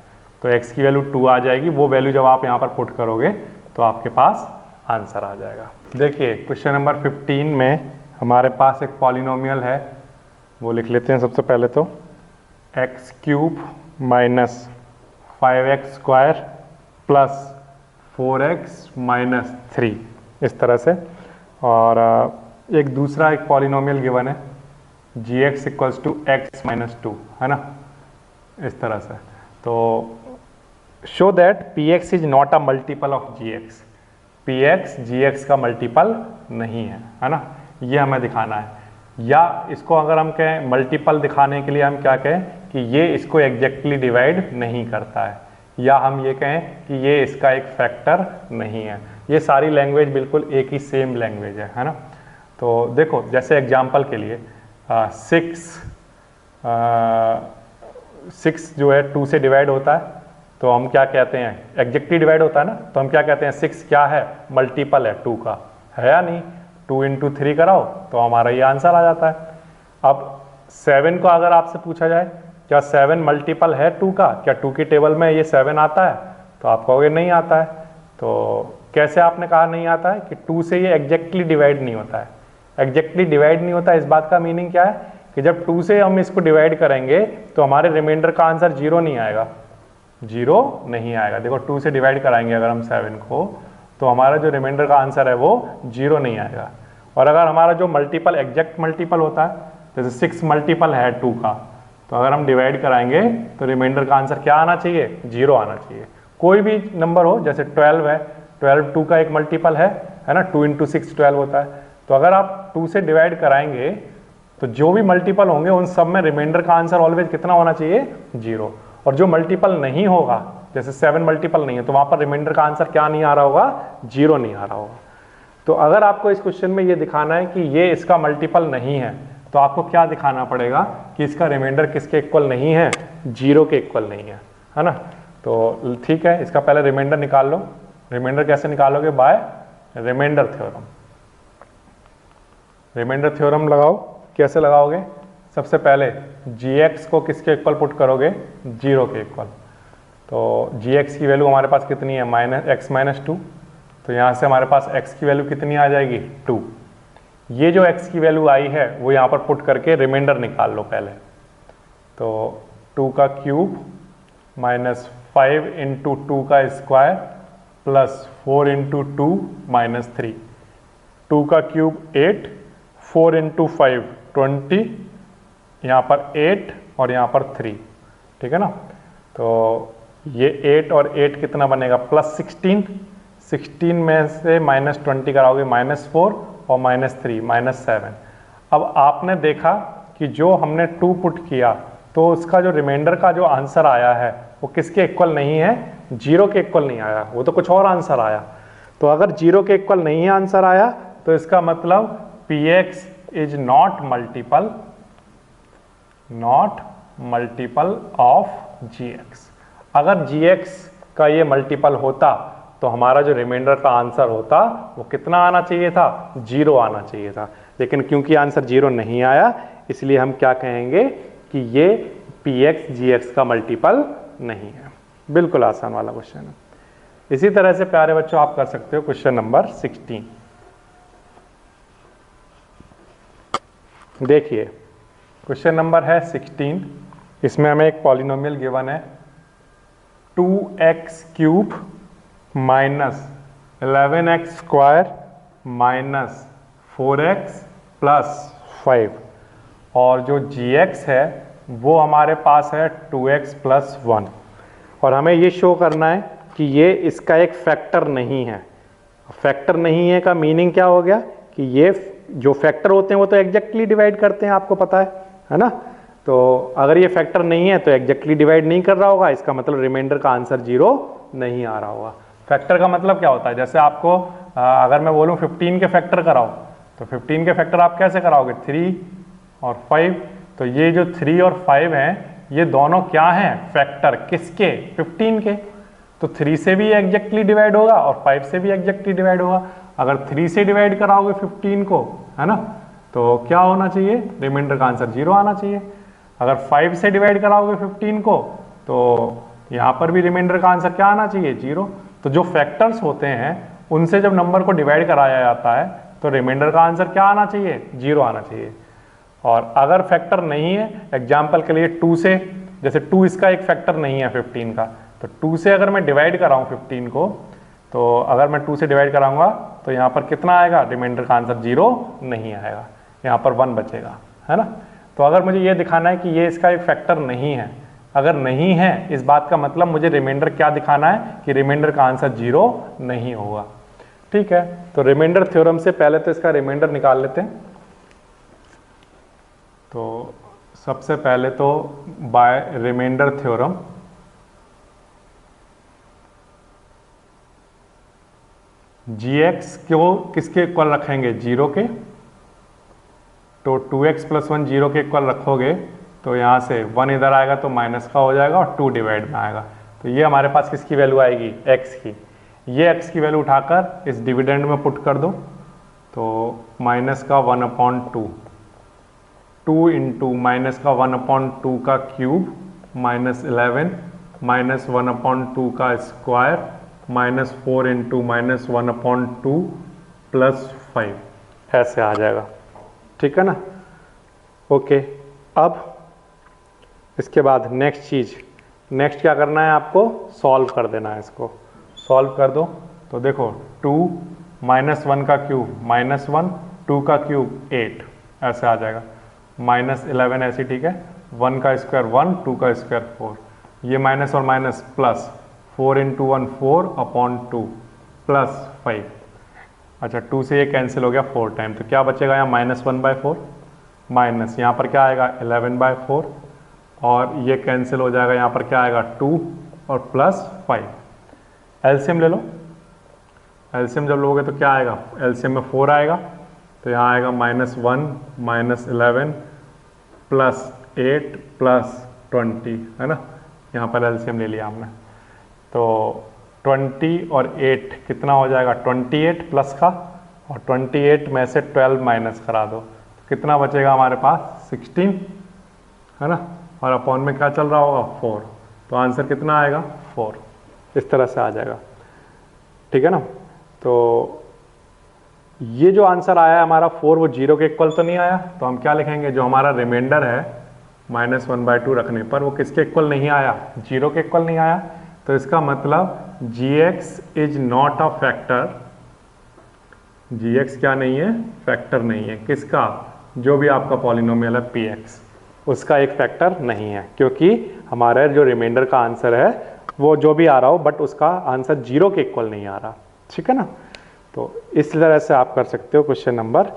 तो x की वैल्यू 2 आ जाएगी। वो वैल्यू जब आप यहाँ पर पुट करोगे तो आपके पास आंसर आ जाएगा। देखिए क्वेश्चन नंबर 15 में हमारे पास एक पॉलिनोमियल है, वो लिख लेते हैं सबसे पहले तो x cube minus 5x square plus 4x minus 3, इस तरह से। और एक दूसरा एक पॉलिनोमियल गिवन है gx equals to x minus 2, है ना, इस तरह से। तो show that px is not a multiple of gx, px gx का मल्टीपल नहीं है ना, ये हमें दिखाना है। या इसको अगर हम कहें मल्टीपल दिखाने के लिए हम क्या कहें कि ये इसको एग्जैक्टली डिवाइड नहीं करता है, या हम ये कहें कि ये इसका एक फैक्टर नहीं है। ये सारी लैंग्वेज बिल्कुल एक ही सेम लैंग्वेज है ना। तो देखो जैसे एग्जांपल के लिए 6 जो है 2 से डिवाइड होता है, तो हम क्या कहते हैं, एग्जैक्टली डिवाइड होता है ना, तो हम क्या कहते हैं 6 क्या है, मल्टीपल है 2 का, है या नहीं। 2 इंटू 3 कराओ तो हमारा ये आंसर आ जाता है। अब 7 को अगर आपसे पूछा जाए क्या 7 मल्टीपल है 2 का, क्या 2 की टेबल में ये 7 आता है, तो आप कहोगे नहीं आता है। तो कैसे आपने कहा नहीं आता है कि 2 से ये एग्जैक्टली डिवाइड नहीं होता है। एग्जैक्टली डिवाइड नहीं होता, इस बात का मीनिंग क्या है कि जब 2 से हम इसको डिवाइड करेंगे तो हमारे रिमाइंडर का आंसर 0 नहीं आएगा, जीरो नहीं आएगा। देखो 2 से डिवाइड कराएंगे अगर हम 7 को, तो हमारा जो रिमाइंडर का आंसर है वो जीरो नहीं आएगा। और अगर हमारा जो मल्टीपल एग्जैक्ट मल्टीपल होता है, जैसे 6 मल्टीपल है 2 का, तो अगर हम डिवाइड कराएंगे तो रिमाइंडर का आंसर क्या आना चाहिए? जीरो आना चाहिए। कोई भी नंबर हो, जैसे 12 है, 12 2 का एक मल्टीपल है ना, 2 × 6 12 होता है। तो अगर आप 2 से डिवाइड कराएंगे तो जो भी मल्टीपल होंगे उन सब में रिमाइंडर का आंसर ऑलवेज कितना होना चाहिए? जीरो। और जो मल्टीपल नहीं होगा, जैसे 7 मल्टीपल नहीं है, तो वहां पर रिमाइंडर का आंसर क्या नहीं आ रहा होगा? जीरो नहीं आ रहा होगा। तो अगर आपको इस क्वेश्चन में ये दिखाना है कि ये इसका मल्टीपल नहीं है, तो आपको क्या दिखाना पड़ेगा कि इसका रिमाइंडर किसके इक्वल नहीं है? जीरो के इक्वल नहीं है ना। तो ठीक है, इसका पहले रिमाइंडर निकाल लो। रिमाइंडर कैसे निकालोगे? By remainder theorem. Remainder theorem लगाओ। कैसे लगाओगे? सबसे पहले gx को किसके इक्वल पुट करोगे? जीरो के इक्वल। तो gx की वैल्यू हमारे पास कितनी है? -x-2। तो यहाँ से हमारे पास x की वैल्यू कितनी आ जाएगी? 2। ये जो x की वैल्यू आई है वो यहाँ पर पुट करके रिमाइंडर निकाल लो पहले। तो 2 का क्यूब -5 × 2 का स्क्वायर प्लस 4 × 2 -3। 2 का क्यूब 8, 4 × 5 20, यहाँ पर 8 और यहाँ पर 3, ठीक है ना। तो ये 8 और 8 कितना बनेगा? +16। 16 में से -20 कराओगे -4 और -3 -7। अब आपने देखा कि जो हमने 2 पुट किया तो उसका जो रिमाइंडर का जो आंसर आया है वो किसके इक्वल नहीं है? जीरो के इक्वल नहीं आया, वो तो कुछ और आंसर आया। तो अगर जीरो के इक्वल नहीं आंसर आया तो इसका मतलब px is not multiple of gx। अगर gx का ये मल्टीपल होता तो हमारा जो रिमाइंडर का आंसर होता वो कितना आना चाहिए था? जीरो आना चाहिए था। लेकिन क्योंकि आंसर जीरो नहीं आया, इसलिए हम क्या कहेंगे कि ये px gx का मल्टीपल नहीं है। बिल्कुल आसान वाला क्वेश्चन है। इसी तरह से प्यारे बच्चों आप कर सकते हो क्वेश्चन नंबर 16। देखिए क्वेश्चन नंबर है 16। इसमें हमें एक पॉलिनोमियल गिवन है 2x³ - 11x² - 4x + 5, और जो gx है वो हमारे पास है 2x + 1। और हमें ये शो करना है कि ये इसका एक फैक्टर नहीं है। फैक्टर नहीं है का मीनिंग क्या हो गया कि ये जो फैक्टर होते हैं वो तो एग्जैक्टली डिवाइड करते हैं, आपको पता है ना। तो अगर ये फैक्टर नहीं है तो एग्जैक्टली डिवाइड नहीं कर रहा होगा, इसका मतलब रिमाइंडर का आंसर जीरो नहीं आ रहा होगा। फैक्टर का मतलब क्या होता है? जैसे आपको अगर मैं बोलूँ 15 के फैक्टर कराओ, तो 15 के फैक्टर आप कैसे कराओगे? 3 और 5। तो ये जो 3 और 5 हैं ये दोनों क्या हैं? फैक्टर। किसके? 15 के। तो 3 से भी एग्जैक्टली डिवाइड होगा और 5 से भी एग्जैक्टली डिवाइड होगा। अगर 3 से डिवाइड कराओगे 15 को, है ना, तो क्या होना चाहिए? रिमाइंडर का आंसर जीरो आना चाहिए। अगर 5 से डिवाइड कराओगे 15 को, तो यहाँ पर भी रिमाइंडर का आंसर क्या आना चाहिए? जीरो। तो जो फैक्टर्स होते हैं उनसे जब नंबर को डिवाइड कराया जाता है तो रिमाइंडर का आंसर क्या आना चाहिए? जीरो आना चाहिए। और अगर फैक्टर नहीं है, एग्जाम्पल के लिए 2 से, जैसे 2 इसका एक फैक्टर नहीं है 15 का, तो 2 से अगर मैं डिवाइड कराऊँ 15 को, तो अगर मैं 2 से डिवाइड कराऊंगा तो यहाँ पर कितना आएगा? रिमाइंडर का आंसर जीरो नहीं आएगा, यहाँ पर 1 बचेगा, है ना। तो अगर मुझे ये दिखाना है कि ये इसका एक फैक्टर नहीं है, अगर नहीं है इस बात का मतलब मुझे रिमाइंडर क्या दिखाना है कि रिमाइंडर का आंसर जीरो नहीं होगा। ठीक है, तो रिमाइंडर थ्योरम से पहले तो इसका रिमाइंडर निकाल लेते हैं। तो सबसे पहले तो बाय रिमाइंडर थ्योरम gx को किसके इक्वल रखेंगे? जीरो के। तो 2x + 1 जीरो के इक्वल रखोगे तो यहाँ से 1 इधर आएगा तो माइनस का हो जाएगा और 2 डिवाइड में आएगा। तो ये हमारे पास किसकी वैल्यू आएगी? x की। ये x की वैल्यू उठाकर इस डिविडेंड में पुट कर दो, तो माइनस का 1/2, 2 × -1/2 का क्यूब -11 -1/2 का स्क्वायर -4 × -1/2 + 5, ऐसे आ जाएगा। ठीक है ना। ओके, अब इसके बाद नेक्स्ट चीज़ नेक्स्ट क्या करना है आपको, सॉल्व कर देना है इसको। सॉल्व कर दो तो देखो 2 -1 का क्यूब -1, 2 का क्यूब 8 ऐसे आ जाएगा, -11 ऐसे, ठीक है। 1 का स्क्वायर 1, 2 का स्क्वायर 4, ये माइनस और माइनस प्लस, 4 × 1 4/2 प्लस 5। अच्छा 2 से ये कैंसिल हो गया 4 टाइम, तो क्या बचेगा यहाँ -1/4 माइनस यहाँ पर क्या आएगा 11/4 और ये कैंसिल हो जाएगा, यहाँ पर क्या आएगा 2 और प्लस 5। एलसीएम ले लो, एलसीएम जब लोगे तो क्या आएगा, एलसीएम में 4 आएगा तो यहाँ आएगा -1 -11 प्लस 8 प्लस 20, है ना। यहाँ पर एलसीएम ले लिया हमने, तो 20 और 8 कितना हो जाएगा 28 प्लस का, और 28 में से 12 माइनस करा दो तो कितना बचेगा हमारे पास 16, है ना। और अपॉन में क्या चल रहा होगा 4, तो आंसर कितना आएगा 4, इस तरह से आ जाएगा, ठीक है ना। तो ये जो आंसर आया है हमारा 4 वो 0 के इक्वल तो नहीं आया, तो हम क्या लिखेंगे, जो हमारा रिमाइंडर है -1/2 रखने पर वो किसके इक्वल नहीं आया, 0 के इक्वल नहीं आया। तो इसका मतलब gx is not a factor, gx क्या नहीं है, फैक्टर नहीं है, किसका, जो भी आपका पॉलिनोमियल है px, उसका एक फैक्टर नहीं है, क्योंकि हमारा जो रिमाइंडर का आंसर है वो जो भी आ रहा हो बट उसका आंसर 0 के इक्वल नहीं आ रहा, ठीक है ना। तो इस तरह से आप कर सकते हो क्वेश्चन नंबर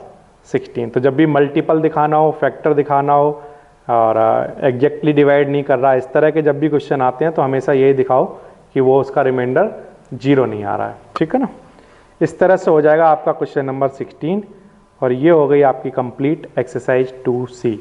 16। तो जब भी मल्टीपल दिखाना हो, फैक्टर दिखाना हो और एग्जैक्टली डिवाइड नहीं कर रहा, इस तरह के जब भी क्वेश्चन आते हैं तो हमेशा यही दिखाओ कि वो उसका रिमाइंडर 0 नहीं आ रहा है, ठीक है ना। इस तरह से हो जाएगा आपका क्वेश्चन नंबर 16 और ये हो गई आपकी कंप्लीट एक्सरसाइज 2C।